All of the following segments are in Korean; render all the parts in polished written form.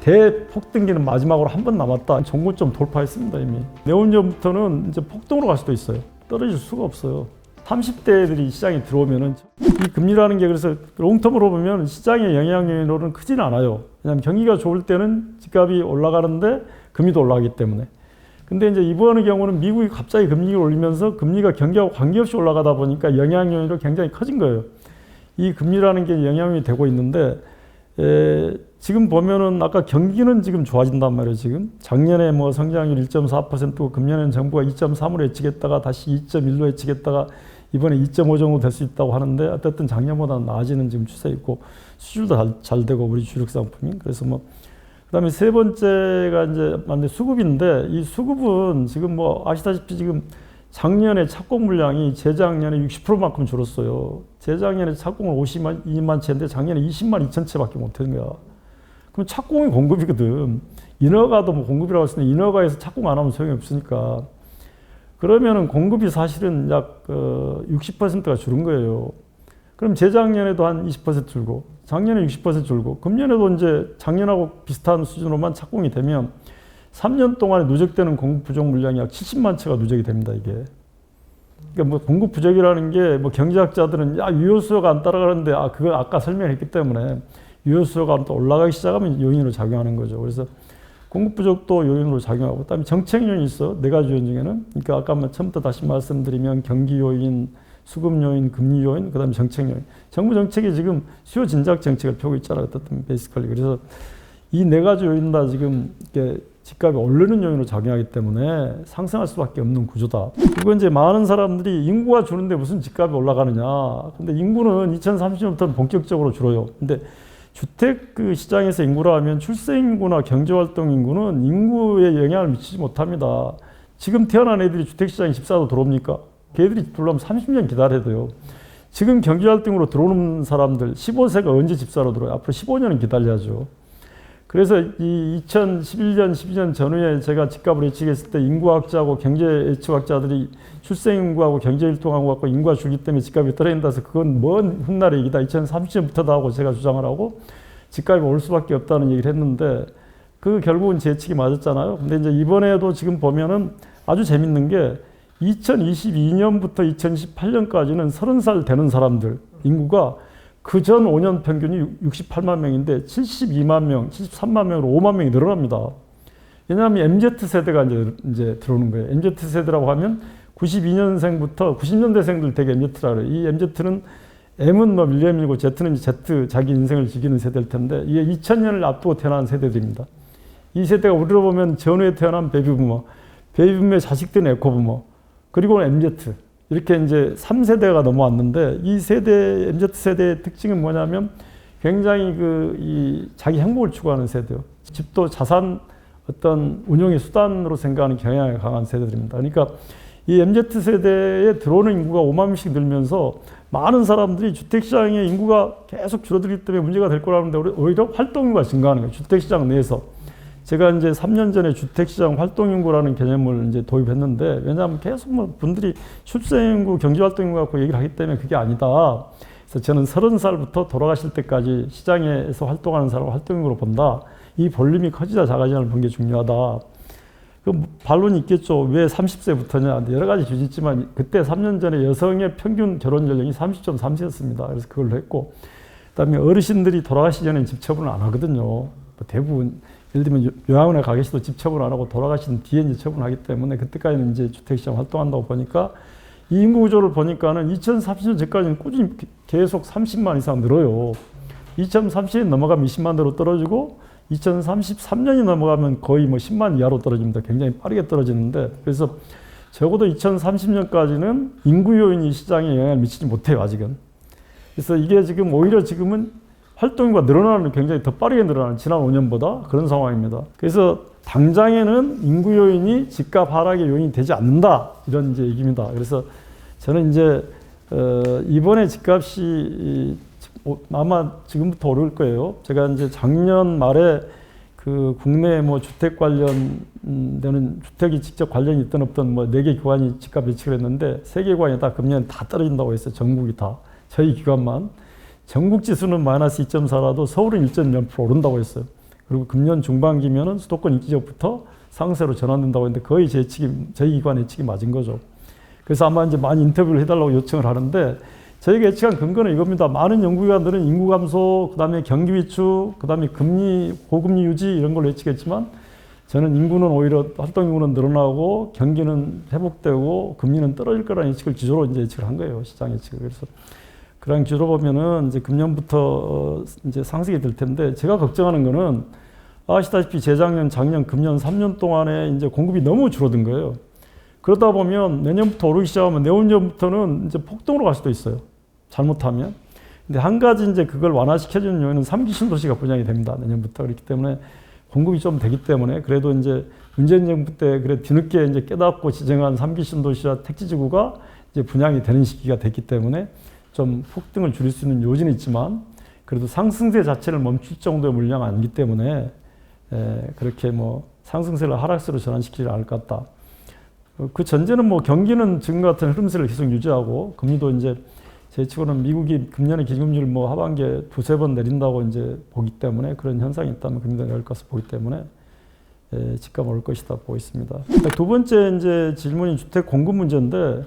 대폭등기는 마지막으로 한 번 남았다. 정고점 돌파했습니다 이미. 내년부터는 이제 폭등으로 갈 수도 있어요. 떨어질 수가 없어요. 30대들이 시장에 들어오면은 이 금리라는 게 그래서 롱텀으로 보면 시장의 영향력으로는 크지는 않아요. 왜냐하면 경기가 좋을 때는 집값이 올라가는데 금리도 올라가기 때문에. 근데 이제 이번의 경우는 미국이 갑자기 금리를 올리면서 금리가 경기하고 관계없이 올라가다 보니까 영향력이 굉장히 커진 거예요. 이 금리라는 게 영향이 되고 있는데 지금 보면은 아까 경기는 지금 좋아진단 말이에요. 지금 작년에 뭐 성장률 1.4%고 금년에는 정부가 2.3으로 예측했다가 다시 2.1로 예측했다가 이번에 2.5 정도 될 수 있다고 하는데 어쨌든 작년보다는 나아지는 지금 추세 있고 수출도 잘 되고 우리 주력 상품이. 그래서 뭐 그다음에 세 번째가 이제 수급인데 이 수급은 지금 뭐 아시다시피 지금 작년에 착공 물량이 재작년에 60%만큼 줄었어요. 재작년에 착공을 52만 채인데 작년에 20만 2천 채밖에 못한 거야. 그럼 착공이 공급이거든. 인허가도 뭐 공급이라고 할 수 있는데 인허가에서 착공 안 하면 소용이 없으니까. 그러면은 공급이 사실은 약 60%가 줄은 거예요. 그럼 재작년에도 한 20% 줄고 작년에 60% 줄고 금년에도 이제 작년하고 비슷한 수준으로만 착공이 되면 3년 동안에 누적되는 공급 부족 물량이 약 70만 채가 누적이 됩니다, 이게. 그러니까 뭐 공급 부족이라는 게 뭐 경제학자들은 야, 유효 수요가 안 따라가는데 그걸 아까 설명했기 때문에 유효 수요가 또 올라가기 시작하면 요인으로 작용하는 거죠. 그래서 공급 부족도 요인으로 작용하고 그다음에 정책 요인이 있어. 네 가지 요인 중에는. 그러니까 아까 처음부터 다시 말씀드리면 경기 요인, 수급 요인, 금리 요인, 그다음에 정책 요인. 정부 정책이 지금 수요 진작 정책을 펴고 있잖아요. 어떤 베이시컬리. 그래서 이 네 가지 요인 다 지금 이렇게 집값이 오르는 요인으로 작용하기 때문에 상승할 수밖에 없는 구조다. 그리고 이제 많은 사람들이 인구가 주는데 무슨 집값이 올라가느냐. 근데 인구는 2030년부터는 본격적으로 줄어요. 근데 주택 그 시장에서 인구라 하면 출생 인구나 경제활동 인구는 인구에 영향을 미치지 못합니다. 지금 태어난 애들이 주택 시장에 집사도 들어옵니까? 걔들이 들어오면 30년 기다려야 돼요. 지금 경제활동으로 들어오는 사람들 15세가 언제 집사로 들어요? 앞으로 15년은 기다려야죠. 그래서 이 2011년, 12년 전후에 제가 집값을 예측했을 때 인구학자하고 경제 예측학자들이 출생 인구하고 경제 활동하고 갖고 인구가 줄기 때문에 집값이 떨어진다 해서 그건 먼 훗날의 얘기다. 2030년부터다 하고 제가 주장을 하고 집값이 올 수밖에 없다는 얘기를 했는데 그 결국은 제 예측이 맞았잖아요. 근데 이제 이번에도 지금 보면은 아주 재밌는 게 2022년부터 2028년까지는 30살 되는 사람들 인구가 그 전 5년 평균이 68만 명인데 72만 명, 73만 명으로 5만 명이 늘어납니다. 왜냐하면 MZ세대가 이제 들어오는 거예요. MZ세대라고 하면 92년생부터 90년대생들 되게 MZ라 그래요. 이 MZ는 M은 뭐 밀레니엄이고 Z는 Z 자기 인생을 즐기는 세대일 텐데 이게 2000년을 앞두고 태어난 세대들입니다. 이 세대가 우리로 보면 전후에 태어난 베이비부머, 베이비부머의 자식들은 에코부머, 그리고 MZ. 이렇게 이제 3세대가 넘어왔는데 이 세대, MZ세대의 특징은 뭐냐면 굉장히 이 자기 행복을 추구하는 세대요. 집도 자산 어떤 운용의 수단으로 생각하는 경향이 강한 세대들입니다. 그러니까 이 MZ세대에 들어오는 인구가 5만 명씩 늘면서 많은 사람들이 주택시장의 인구가 계속 줄어들기 때문에 문제가 될 거라는데 오히려 활동인구가 증가하는 거예요. 주택시장 내에서. 제가 이제 3년 전에 주택시장 활동인구라는 개념을 이제 도입했는데 왜냐하면 계속 뭐 분들이 출생인구, 경제활동인구 갖고 얘기를 하기 때문에 그게 아니다. 그래서 저는 30살부터 돌아가실 때까지 시장에서 활동하는 사람을 활동인구로 본다. 이 볼륨이 커지자 작아지냐를 보는 게 중요하다. 그 반론이 있겠죠. 왜 30세부터냐. 여러 가지 주제 있지만 그때 3년 전에 여성의 평균 결혼 연령이 30.3세였습니다. 그래서 그걸로 했고 그다음에 어르신들이 돌아가시기 전에 집 처분을 안 하거든요. 대부분 예를 들면 요양원에 가 계시도 집 처분 안 하고 돌아가신 뒤에 이제 처분하기 때문에 그때까지는 이제 주택시장 활동한다고 보니까 이 인구 구조를 보니까는 2030년 전까지는 꾸준히 계속 30만 이상 늘어요. 2030년 넘어가면 20만대로 떨어지고 2033년이 넘어가면 거의 뭐 10만 이하로 떨어집니다. 굉장히 빠르게 떨어지는데 그래서 적어도 2030년까지는 인구 요인이 시장에 영향을 미치지 못해요, 아직은. 그래서 이게 지금 오히려 지금은 활동인구가 늘어나는 굉장히 더 빠르게 늘어나는 지난 5년보다 그런 상황입니다. 그래서 당장에는 인구 요인이 집값 하락의 요인이 되지 않는다 이런 이제 얘기입니다. 그래서 저는 이제 이번에 집값이 아마 지금부터 오를 거예요. 제가 이제 작년 말에 그 국내 뭐 주택 관련되는 주택이 직접 관련이 있든 없든 뭐 4개 기관이 집값 예측을 했는데 3개 기관이 다 금년 다 떨어진다고 했어요. 전국이 다. 저희 기관만. 전국 지수는 마이너스 2.4라도 서울은 1.0% 오른다고 했어요. 그리고 금년 중반기면은 수도권 인기 지역부터 상세로 전환된다고 했는데 거의 저희 기관 예측이 맞은 거죠. 그래서 아마 이제 많이 인터뷰를 해달라고 요청을 하는데 저희가 예측한 근거는 이겁니다. 많은 연구기관들은 인구 감소, 그 다음에 경기 위축, 그 다음에 금리, 고금리 유지 이런 걸 예측했지만 저는 인구는 오히려 활동 인구는 늘어나고 경기는 회복되고 금리는 떨어질 거라는 예측을 기조로 이제 예측을 한 거예요. 시장 예측을. 그래서 그런 기조로 보면은 이제 금년부터 이제 상승이 될 텐데 제가 걱정하는 거는 아시다시피 재작년, 작년, 금년 3년 동안에 이제 공급이 너무 줄어든 거예요. 그러다 보면 내년부터 오르기 시작하면 내후년부터는 이제 폭등으로 갈 수도 있어요. 잘못하면. 근데 한 가지 이제 그걸 완화시켜주는 요인은 3기 신도시가 분양이 됩니다. 내년부터. 그렇기 때문에 공급이 좀 되기 때문에 그래도 이제 문재인 정부 때 그래 뒤늦게 이제 깨닫고 지정한 3기 신도시와 택지지구가 이제 분양이 되는 시기가 됐기 때문에 좀 폭등을 줄일 수 있는 요지는 있지만 그래도 상승세 자체를 멈출 정도의 물량은 아니기 때문에 그렇게 뭐 상승세를 하락세로 전환시키지 않을 것 같다. 그 전제는 뭐 경기는 지금 같은 흐름세를 계속 유지하고 금리도 이제 제 예측으로는 미국이 금년에 기준금리를 뭐 하반기에 두세 번 내린다고 이제 보기 때문에 그런 현상이 있다면 금리도 내릴 것을 보기 때문에 집값 오를 것이다 보고 있습니다. 두 번째 이제 질문이 주택 공급 문제인데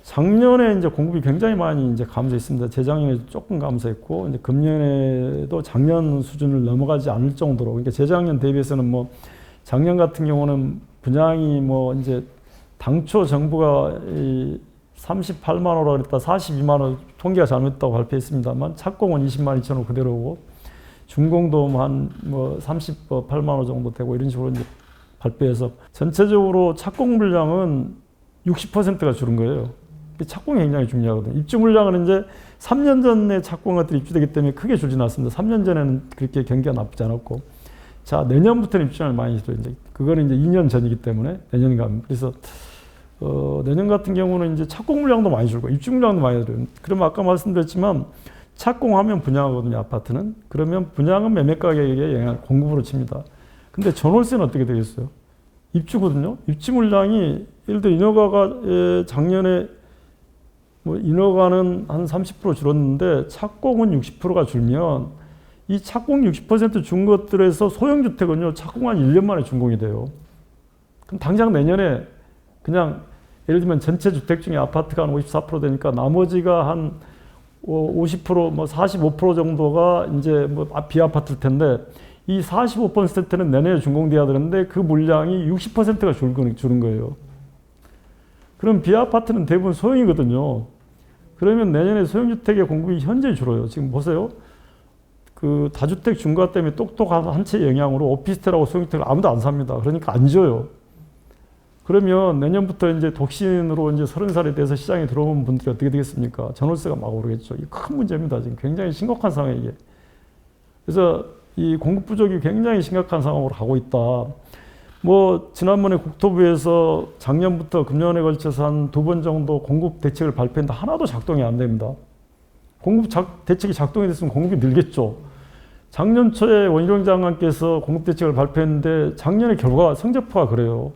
작년에 이제 공급이 굉장히 많이 이제 감소했습니다. 재작년에 조금 감소했고 이제 금년에도 작년 수준을 넘어가지 않을 정도로 그러니까 재작년 대비해서는 뭐 작년 같은 경우는 분양이 뭐 이제 당초 정부가 38만 호라 그랬다 42만 호 통계가 잘못됐다고 발표했습니다만 착공은 20만 2천 호 그대로고 준공도 한 뭐 38만 호 정도 되고 이런 식으로 이제 발표해서 전체적으로 착공 물량은 60%가 줄은 거예요. 착공이 굉장히 중요하거든요. 입주 물량은 이제 3년 전에 착공 것들이 입주되기 때문에 크게 줄진 않습니다. 3년 전에는 그렇게 경기가 나쁘지 않았고 자 내년부터는 입주량을 많이 줘 이제 그거는 이제 2년 전이기 때문에 내년 가면 그래서 내년 같은 경우는 이제 착공 물량도 많이 줄고 입주 물량도 많이 들어요. 그러면 아까 말씀드렸지만 착공하면 분양하거든요. 아파트는. 그러면 분양은 매매 가격에 영향을 공급으로 칩니다. 근데 전월세는 어떻게 되겠어요? 입주거든요. 입주 물량이 예를 들어 인허가가 작년에 뭐 인허가는 한 30% 줄었는데 착공은 60%가 줄면 이 착공 60% 준 것들에서 소형주택은요. 착공 한 1년 만에 준공이 돼요. 그럼 당장 내년에 그냥 예를 들면 전체 주택 중에 아파트가 한 54% 되니까 나머지가 한 50%, 뭐 45% 정도가 이제 뭐 비아파트일 텐데 이 45%는 내년에 준공돼야 되는데 그 물량이 60%가 줄은 거예요. 그럼 비아파트는 대부분 소형이거든요. 그러면 내년에 소형주택의 공급이 현저히 줄어요. 지금 보세요. 그 다주택 중과 때문에 똑똑한 한 채 영향으로 오피스텔하고 소형주택을 아무도 안 삽니다. 그러니까 안 줘요. 그러면 내년부터 이제 독신으로 이제 30살에 대해서 시장에 들어오는 분들이 어떻게 되겠습니까? 전월세가 막 오르겠죠. 이게 큰 문제입니다. 지금 굉장히 심각한 상황이에요, 이게. 그래서 이 공급 부족이 굉장히 심각한 상황으로 가고 있다. 뭐 지난번에 국토부에서 작년부터 금년에 걸쳐서 한 2번 정도 공급 대책을 발표했는데 하나도 작동이 안 됩니다. 공급 대책이 작동이 됐으면 공급이 늘겠죠. 작년 초에 원희룡 장관께서 공급 대책을 발표했는데 작년의 결과 성적표가 그래요.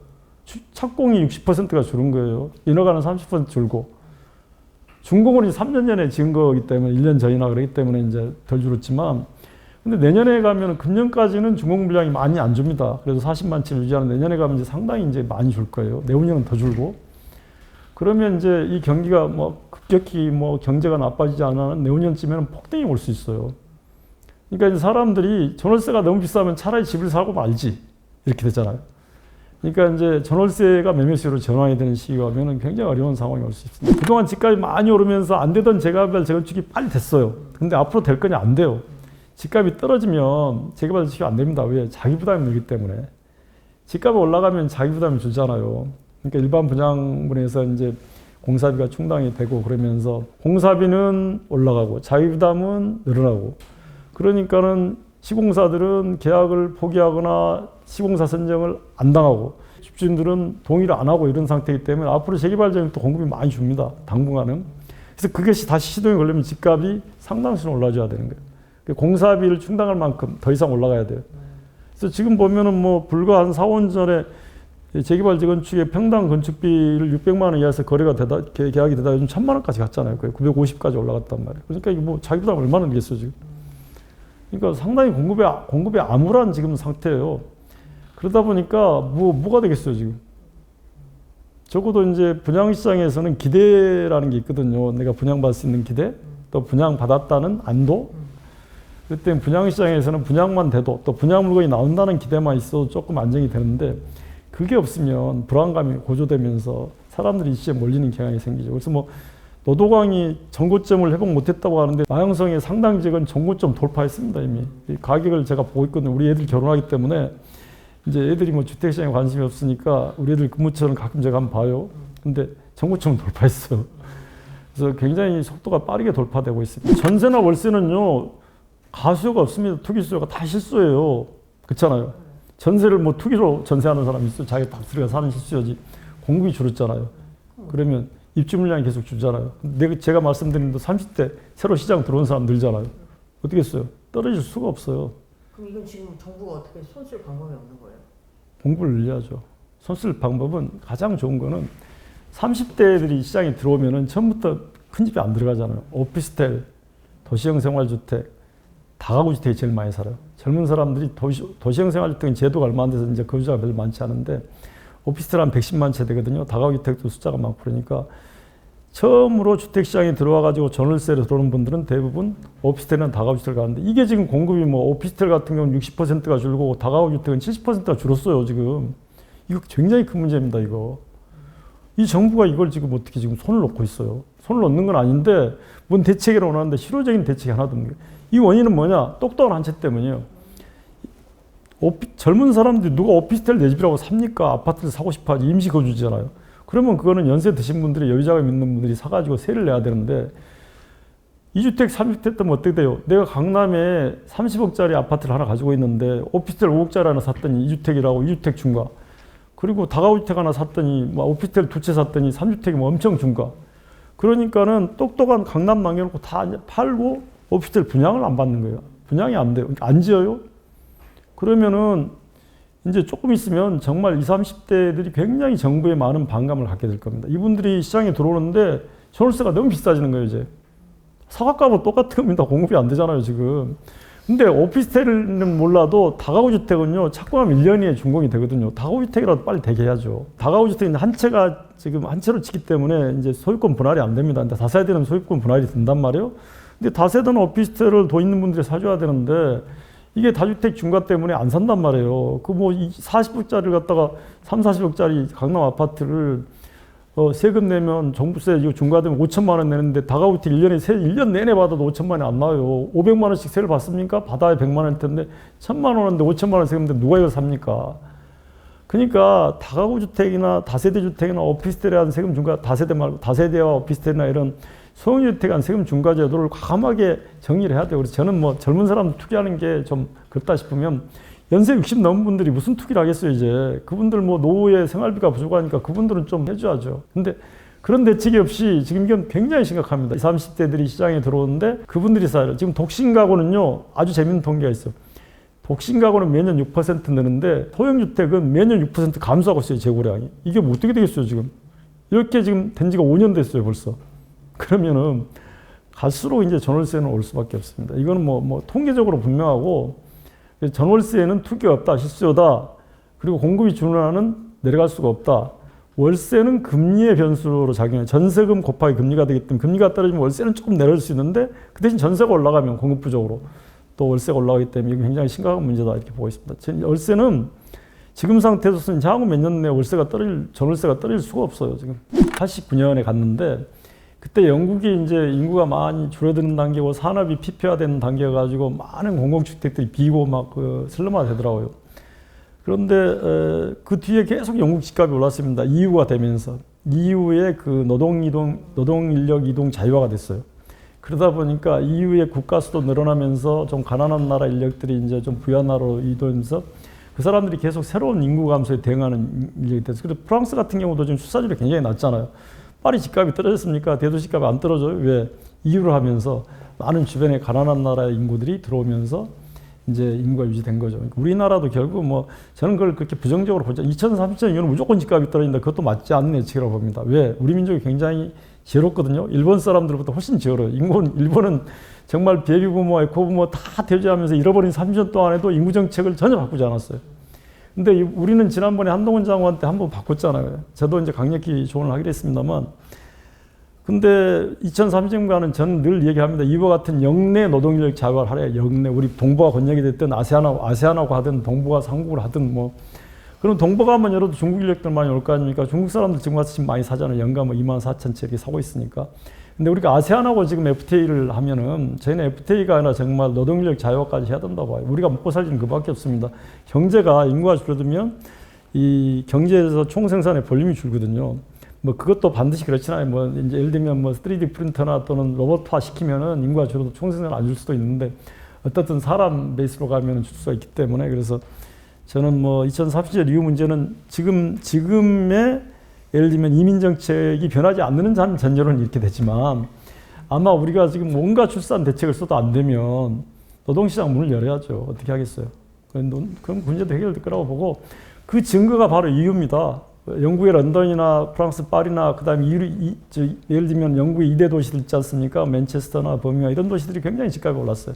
착공이 60%가 줄은 거예요. 인허가는 30% 줄고. 준공은 3년 전에 지은 거기 때문에 1년 전이나 그렇기 때문에 이제 덜 줄었지만 근데 내년에 가면 금년까지는 준공 물량이 많이 안 줍니다. 그래서 40만 채 유지하는 내년에 가면 이제 상당히 이제 많이 줄 거예요. 내후년은 더 줄고. 그러면 이제 이 경기가 뭐 급격히 뭐 경제가 나빠지지 않으면 내후년쯤에는 폭등이 올 수 있어요. 그러니까 이제 사람들이 전월세가 너무 비싸면 차라리 집을 사고 말지. 이렇게 되잖아요. 그러니까 이제 전월세가 매매세로 전환이 되는 시기가 오면 굉장히 어려운 상황이 올 수 있습니다. 그동안 집값이 많이 오르면서 안 되던 재개발 재건축이 빨리 됐어요. 근데 앞으로 될 거냐? 안 돼요. 집값이 떨어지면 재개발 재건축이 안 됩니다. 왜? 자기 부담이 늘기 때문에. 집값이 올라가면 자기 부담이 줄잖아요. 그러니까 일반 분양분에서 이제 공사비가 충당이 되고 그러면서 공사비는 올라가고 자기 부담은 늘어나고 그러니까는 시공사들은 계약을 포기하거나 시공사 선정을 안 당하고 집주인들은 동의를 안 하고 이런 상태이기 때문에 앞으로 재개발 전에 또 공급이 많이 줍니다. 당분간은. 그래서 그것이 다시 시동이 걸리면 집값이 상당수는 올라줘야 되는 거예요. 공사비를 충당할 만큼 더 이상 올라가야 돼요. 그래서 지금 보면은 뭐 불과 한 4, 5년 전에 재개발 재건축의 평당 건축비를 600만 원 이하에서 거래가 계약이 되다 요즘 1000만 원까지 갔잖아요. 950까지 올라갔단 말이에요. 그러니까 이게 뭐 자기 부담 얼마나 되겠어요, 지금. 그러니까 상당히 공급이 암울한 지금 상태예요. 그러다 보니까 뭐가 되겠어요 지금. 적어도 이제 분양시장에서는 기대라는 게 있거든요. 내가 분양받을 수 있는 기대, 또 분양받았다는 안도. 그때 분양시장에서는 분양만 돼도 또 분양 물건이 나온다는 기대만 있어도 조금 안정이 되는데 그게 없으면 불안감이 고조되면서 사람들이 이시에 몰리는 경향이 생기죠. 그래서 뭐 노도강이 전고점을 회복 못했다고 하는데 마형성의 상당 지역은 전고점 돌파했습니다 이미. 이 가격을 제가 보고 있거든요. 우리 애들 결혼하기 때문에 이제 애들이 뭐 주택시장에 관심이 없으니까 우리 애들 근무처는 가끔 제가 한번 봐요. 근데 전고점을 돌파했어요. 그래서 굉장히 속도가 빠르게 돌파되고 있습니다. 전세나 월세는요 가수요가 없습니다. 투기 수요가 다 실수예요. 그렇잖아요. 전세를 뭐 투기로 전세하는 사람이 있어. 자기 닥스리가 사는 실수요지. 공급이 줄었잖아요. 그러면 입주 물량이 계속 줄잖아요. 제가 말씀드린 대로 30대 새로 시장 들어온 사람 늘잖아요. 어떻게 했어요? 떨어질 수가 없어요. 그럼 이건 지금 정부가 어떻게 손쓸 방법이 없는 거예요? 공급을 늘려야죠. 손쓸 방법은 가장 좋은 거는 30대들이 시장에 들어오면은 처음부터 큰 집에 안 들어가잖아요. 오피스텔, 도시형 생활주택, 다가구 주택이 제일 많이 살아요. 젊은 사람들이 도시형 생활주택은 제도가 얼마 안 돼서 이제 거주자가 별로 많지 않은데 오피스텔 한 110만 채 되거든요. 다가구 주택도 숫자가 많고 그러니까 처음으로 주택시장에 들어와가지고 전월세로 들어오는 분들은 대부분 오피스텔이나 다가구 주택을 가는데 이게 지금 공급이 뭐 오피스텔 같은 경우는 60%가 줄고 다가구 주택은 70%가 줄었어요 지금. 이거 굉장히 큰 문제입니다 이거. 이 정부가 이걸 지금 어떻게 지금 손을 놓고 있어요. 손을 놓는 건 아닌데 뭔 대책을 원하는데 실효적인 대책이 하나도 없는 거예요. 이 원인은 뭐냐? 똑똑한 한 채 때문이에요. 젊은 사람들이 누가 오피스텔 내 집이라고 삽니까? 아파트를 사고 싶어 하지. 임시거주지잖아요. 그러면 그거는 연세 드신 분들이 여유자가 있는 분들이 사가지고 세를 내야 되는데 2주택, 3주택 때면 어떻게 돼요? 내가 강남에 30억짜리 아파트를 하나 가지고 있는데 오피스텔 5억짜리 하나 샀더니 2주택이라고 2주택 중과. 그리고 다가구주택 하나 샀더니 뭐 오피스텔 2채 샀더니 3주택이 뭐 엄청 중과. 그러니까는 똑똑한 강남 남겨놓고 다 팔고 오피스텔 분양을 안 받는 거예요. 분양이 안 돼요. 안 지어요. 그러면은 이제 조금 있으면 정말 20, 30대들이 굉장히 정부에 많은 반감을 갖게 될 겁니다. 이분들이 시장에 들어오는데 전월세가 너무 비싸지는 거예요, 이제. 사각값은 똑같은 겁니다. 공급이 안 되잖아요, 지금. 근데 오피스텔은 몰라도 다가구 주택은요, 착공하면 1년 이에 준공이 되거든요. 다가구 주택이라도 빨리 되게 해야죠. 다가구 주택은 한 채가 지금 한 채로 짓기 때문에 이제 소유권 분할이 안 됩니다. 근데 다세대는 소유권 분할이 된단 말이에요. 근데 다세대는 오피스텔을 돈 있는 분들이 사줘야 되는데 이게 다주택 중과 때문에 안 산단 말이에요. 그 뭐 40억짜리를 갖다가 3, 40억짜리 강남 아파트를 세금 내면 종부세 이거 중과되면 5천만 원 내는데 다가구주택 1년 내내 받아도 5천만 원이 안 나와요. 500만 원씩 세를 받습니까? 받아야 100만 원일 텐데 1,000만 원인데 5천만 원 세금 내는데 누가 이걸 삽니까? 그러니까 다가구주택이나 다세대 주택이나 오피스텔에 대한 세금 중과 다세대 말고 다세대와 오피스텔이나 이런 소형주택에 대한 세금 중과 제도를 과감하게 정리를 해야 돼요. 그래서 저는 뭐 젊은 사람 투기하는 게 좀 그렇다 싶으면 연세 60 넘은 분들이 무슨 투기를 하겠어요, 이제. 그분들 뭐 노후에 생활비가 부족하니까 그분들은 좀 해줘야죠. 근데 그런 대책이 없이 지금 이건 굉장히 심각합니다. 20, 30대들이 시장에 들어오는데 그분들이 사요. 지금 독신 가구는요, 아주 재밌는 통계가 있어요. 독신 가구는 매년 6% 느는데 소형주택은 매년 6% 감소하고 있어요, 재고량이. 이게 뭐 어떻게 되겠어요, 지금. 이렇게 지금 된 지가 5년 됐어요, 벌써. 그러면은 갈수록 이제 전월세는 올 수밖에 없습니다. 이거는 뭐 통계적으로 분명하고 전월세에는 투기가 없다, 실수요다. 그리고 공급이 준화는 내려갈 수가 없다. 월세는 금리의 변수로 작용해요. 전세금 곱하기 금리가 되기 때문에 금리가 떨어지면 월세는 조금 내려올 수 있는데 그 대신 전세가 올라가면 공급 부족으로 또 월세가 올라가기 때문에 이게 굉장히 심각한 문제다 이렇게 보고 있습니다. 월세는 지금 상태에서는 향후 몇 년 내에 전월세가 떨어질 수가 없어요. 지금 89년에 갔는데 그때 영국이 이제 인구가 많이 줄어드는 단계고 산업이 피폐화되는 단계여 가지고 많은 공공주택들이 비고 막 슬럼화 되더라고요. 그런데 그 뒤에 계속 영국 집값이 올랐습니다. 이유가 되면서 이후에 그 노동인력 이동 자유화가 됐어요. 그러다 보니까 이후에 국가 수도 늘어나면서 좀 가난한 나라 인력들이 이제 좀 부유한 나라로 이동하면서 그 사람들이 계속 새로운 인구 감소에 대응하는 인력이 됐어요. 그래서 프랑스 같은 경우도 지금 수사율이 굉장히 낮잖아요. 파리 집값이 떨어졌습니까? 대도 집값이 안 떨어져요. 왜? 이유를 하면서 많은 주변에 가난한 나라의 인구들이 들어오면서 이제 인구가 유지된 거죠. 그러니까 우리나라도 결국 뭐 저는 그걸 그렇게 부정적으로 보자. 2030년 이후는 무조건 집값이 떨어진다. 그것도 맞지 않는 예측이라고 봅니다. 왜? 우리 민족이 굉장히 지혜롭거든요. 일본 사람들보다 훨씬 지혜로워요. 일본은 정말 베이비부모, 에코부모 다 대조하면서 잃어버린 30년 동안에도 인구 정책을 전혀 바꾸지 않았어요. 근데 우리는 지난번에 한동훈 장관 때 한번 바꿨잖아요. 저도 이제 강력히 조언을 하기로 했습니다만. 근데 2030년과는 저는 늘 얘기합니다. 이와 같은 영내 노동력 자유화를 하래. 영내. 우리 동북아 권역이 됐든 아세안하고 하든 동북아 상국을 하든 뭐. 그럼 동북아만 열어도 중국 인력들 많이 올 거 아닙니까? 중국 사람들 지금 와서 지금 많이 사잖아요. 연간 뭐 24,000채 이렇게 사고 있으니까. 근데 우리가 아세안하고 지금 FTA를 하면은 저희는 FTA가 아니라 정말 노동력 자유화까지 해야 된다고 봐요. 우리가 먹고 살기는 그밖에 없습니다. 경제가 인구가 줄어들면 이 경제에서 총생산의 볼륨이 줄거든요. 뭐 그것도 반드시 그렇잖아요. 뭐 이제 예를 들면 뭐 3D 프린터나 또는 로봇화 시키면은 인구가 줄어도 총생산 안 줄 수도 있는데 어떻든 사람 베이스로 가면은 줄 수가 있기 때문에 그래서 저는 뭐 2030년 이후 문제는 지금의 예를 들면 이민 정책이 변하지 않는 전제로는 이렇게 되지만 아마 우리가 지금 온갖 출산 대책을 써도 안 되면 노동시장 문을 열어야죠. 어떻게 하겠어요? 그럼 문제도 해결될 거라고 보고 그 증거가 바로 EU입니다. 영국의 런던이나 프랑스 파리나 그다음에 예를 들면 영국의 2대 도시들 있지 않습니까? 맨체스터나 버밍엄 이런 도시들이 굉장히 집값이 올랐어요.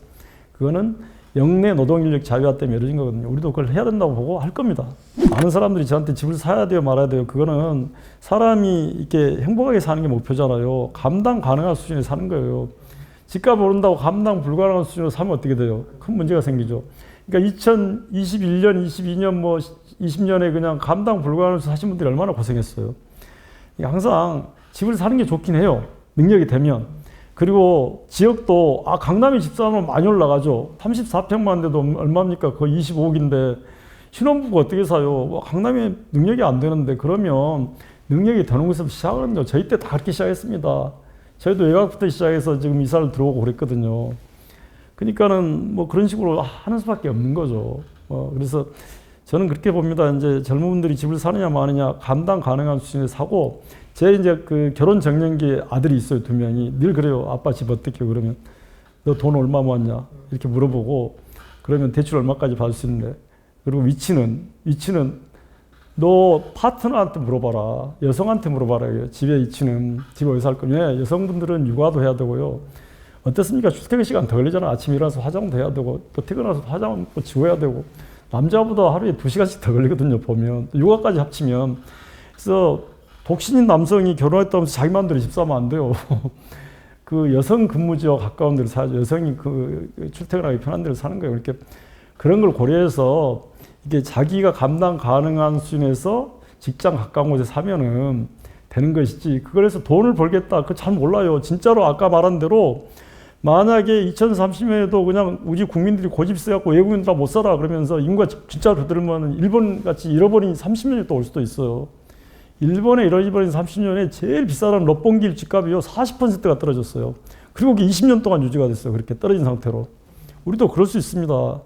그거는 영내 노동인력 자유화 때문에 이루어진 거거든요. 우리도 그걸 해야 된다고 보고 할 겁니다. 많은 사람들이 저한테 집을 사야 돼요, 말아야 돼요. 그거는 사람이 이렇게 행복하게 사는 게 목표잖아요. 감당 가능한 수준에 사는 거예요. 집값 오른다고 감당 불가능한 수준으로 사면 어떻게 돼요? 큰 문제가 생기죠. 그러니까 2021년, 22년 뭐 20년에 그냥 감당 불가능한 수준 사신 분들이 얼마나 고생했어요. 항상 집을 사는 게 좋긴 해요. 능력이 되면. 그리고 지역도 강남에 집 사면 많이 올라가죠. 34평만 돼도 얼마입니까? 거의 25억인데 신혼부부 어떻게 사요? 뭐 강남에 능력이 안 되는데 그러면 능력이 되는 곳에서 시작하는데 저희 때 다 그렇게 시작했습니다. 저희도 외곽부터 시작해서 지금 이사를 들어오고 그랬거든요. 그러니까는 뭐 그런 식으로 하는 수밖에 없는 거죠. 그래서 저는 그렇게 봅니다. 이제 젊은 분들이 집을 사느냐 마느냐 감당 가능한 수준에 사고 제 이제 그 결혼 정년기에 아들이 있어요. 2명이. 늘 그래요. 아빠 집 어떻게 그러면 너 돈 얼마 모았냐 이렇게 물어보고 그러면 대출 얼마까지 받을 수 있는데 그리고 위치는 너 파트너한테 물어봐라. 여성한테 물어봐라. 집의 위치는 집에 어디서 살 거냐. 여성분들은 육아도 해야 되고요. 어떻습니까? 출퇴근 시간 더 걸리잖아. 아침에 일어나서 화장도 해야 되고 또 퇴근해서 화장 또 지워야 되고 남자보다 하루에 2시간씩 더 걸리거든요. 보면 육아까지 합치면. 그래서 독신인 남성이 결혼했다면서 자기 마음대로 집 사면 안 돼요. 그 여성 근무지와 가까운 데로 사야죠. 여성이 그 출퇴근하기 편한 데로 사는 거예요. 이렇게 그런 걸 고려해서 이게 자기가 감당 가능한 수준에서 직장 가까운 곳에 사면은 되는 것이지. 그걸 해서 돈을 벌겠다. 그거 잘 몰라요. 진짜로 아까 말한 대로 만약에 2030년에도 그냥 우리 국민들이 고집 세갖고 외국인들 다 못 살아 그러면서 인구가 진짜로 줄어들면 일본 같이 잃어버린 30년이 또 올 수도 있어요. 일본에 잃어버린 30년에 제일 비싸던 롯본길 집값이요 40%가 떨어졌어요. 그리고 그게 20년 동안 유지가 됐어요. 그렇게 떨어진 상태로. 우리도 그럴 수 있습니다.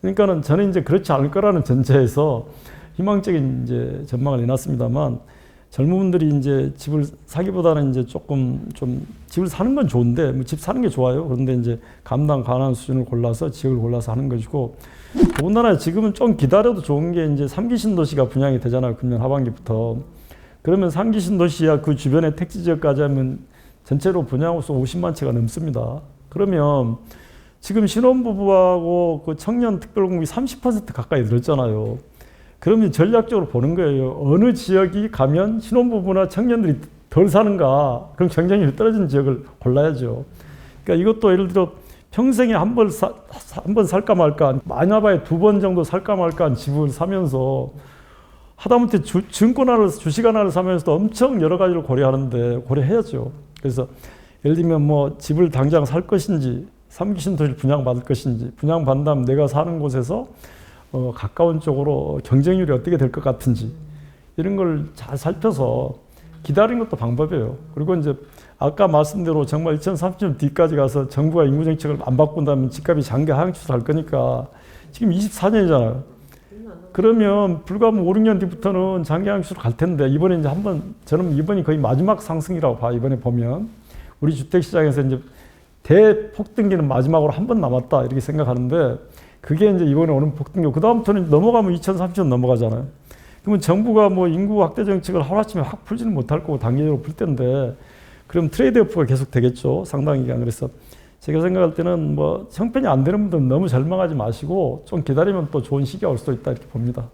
그러니까는 저는 이제 그렇지 않을 거라는 전제에서 희망적인 이제 전망을 내놨습니다만 젊은 분들이 이제 집을 사기보다는 이제 조금 좀 집을 사는 건 좋은데 뭐 집 사는 게 좋아요. 그런데 이제 감당 가능한 수준을 골라서 지역을 골라서 하는 것이고 더군다나 지금은 좀 기다려도 좋은 게 이제 3기 신도시가 분양이 되잖아요. 금년 하반기부터. 그러면 3기 신도시야 그 주변의 택지 지역까지 하면 전체로 분양호수 50만 채가 넘습니다. 그러면 지금 신혼부부하고 그 청년 특별공급이 30% 가까이 늘었잖아요. 그러면 전략적으로 보는 거예요. 어느 지역이 가면 신혼부부나 청년들이 덜 사는가? 그럼 경쟁률이 떨어지는 지역을 골라야죠. 그러니까 이것도 예를 들어 평생에 한 번 살까 말까, 많아봐야 2번 정도 살까 말까 한 집을 사면서 하다못해 증권 하나를, 주식 하나를 사면서도 엄청 여러 가지를 고려해야죠. 그래서 예를 들면 뭐 집을 당장 살 것인지, 3기 신도시를 분양받을 것인지, 분양받는 다음 내가 사는 곳에서 가까운 쪽으로 경쟁률이 어떻게 될 것 같은지 이런 걸 잘 살펴서 기다리는 것도 방법이에요. 그리고 이제 아까 말씀대로 정말 2030년 뒤까지 가서 정부가 인구 정책을 안 바꾼다면 집값이 장기 하향 추세할 거니까 지금 24년이잖아요. 그러면 불과 5, 6년 뒤부터는 장기 하향 추세로 갈 텐데 이번에 이제 저는 이번이 거의 마지막 상승이라고 봐요. 이번에 보면 우리 주택 시장에서 이제 대폭등기는 마지막으로 한 번 남았다 이렇게 생각하는데 그게 이제 이번에 오는 폭등력. 그 다음부터는 넘어가면 2030년 넘어가잖아요. 그러면 정부가 뭐 인구 확대 정책을 하루아침에 확 풀지는 못할 거고 단계적으로 풀 텐데 그럼 트레이드오프가 계속 되겠죠. 상당 기간. 그래서 제가 생각할 때는 뭐 형편이 안 되는 분들은 너무 절망하지 마시고 좀 기다리면 또 좋은 시기가 올 수도 있다 이렇게 봅니다.